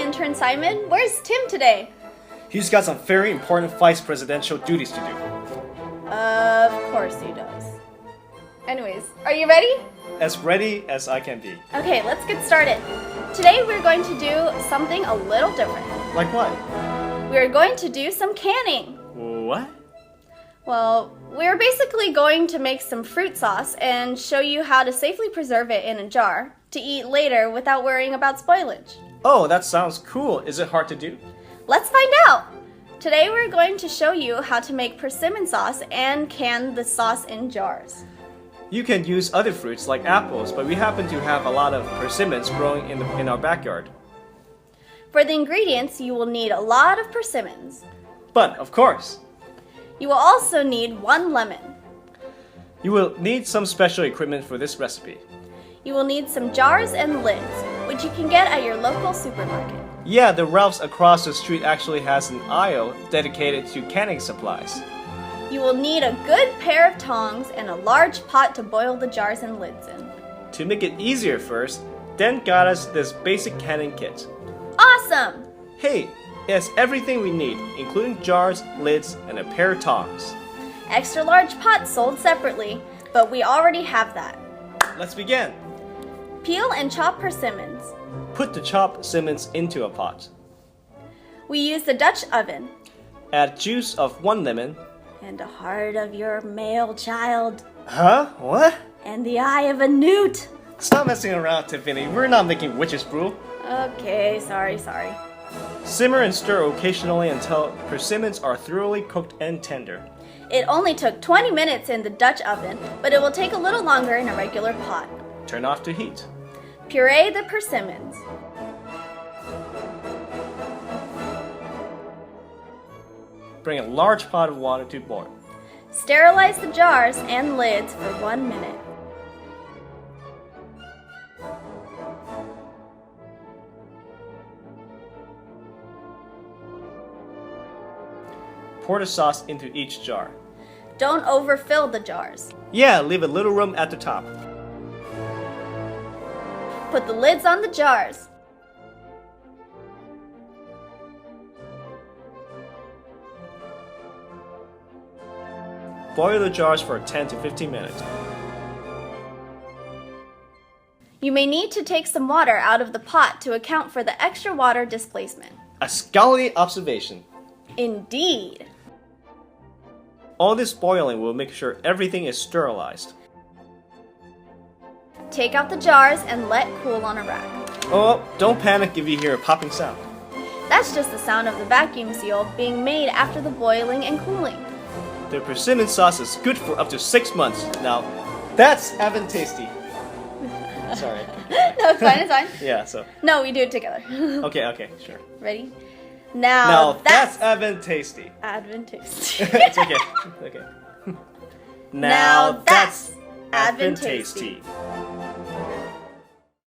intern Simon. Where's Tim today? He's got some very important vice presidential duties to do. Of course he does. Anyways, are you ready? As ready as I can be. Okay, let's get started. Today we're going to do something a little different. Like what? We're going to do some canning. What? Well, we're basically going to make some fruit sauce and show you how to safely preserve it in a jar to eat later without worrying about spoilage. Oh, that sounds cool. Is it hard to do? Let's find out! Today we're going to show you how to make persimmon sauce and can the sauce in jars. You can use other fruits like apples, but we happen to have a lot of persimmons growing in our backyard. For the ingredients, you will need a lot of persimmons. But, of course, You will also need 1 lemon. you will need some special equipment for this recipe. You will need some jars and lids, which you can get at your local supermarket. Yeah, the Ralph's across the street actually has an aisle dedicated to canning supplies. You will need a good pair of tongs and a large pot to boil the jars and lids in. To make it easier first, Dan got us this basic canning kit. Awesome! Hey, it has everything we need, including jars, lids, and a pair of tongs. Extra large pot sold separately, but we already have that. Let's begin. Peel and chop persimmons. Put the chopped persimmons into a pot. We use the Dutch oven. Add juice of 1 lemon. And the heart of your male child. Huh? What? And the eye of a newt. Stop messing around, Tiffany. We're not making witch's brew. Okay, sorry. Simmer and stir occasionally until persimmons are thoroughly cooked and tender. It only took 20 minutes in the Dutch oven, but it will take a little longer in a regular pot. Turn off the heat. Puree the persimmons. Bring a large pot of water to boil. Sterilize the jars and lids for 1 minute. Pour the sauce into each jar. Don't overfill the jars. Yeah, leave a little room at the top. Put the lids on the jars. Boil the jars for 10 to 15 minutes. You may need to take some water out of the pot to account for the extra water displacement. A scholarly observation. Indeed. All this boiling will make sure everything is sterilized. Take out the jars and let cool on a rack. Oh, don't panic if you hear a popping sound. That's just the sound of the vacuum seal being made after the boiling and cooling. The persimmon sauce is good for up to 6 months. Now, that's Adventasty. Sorry. No, it's fine. Yeah, so. No, we do it together. Okay, sure. Ready? Now that's Adventasty. Adventasty. It's okay. Now that's Adventasty. Adventasty.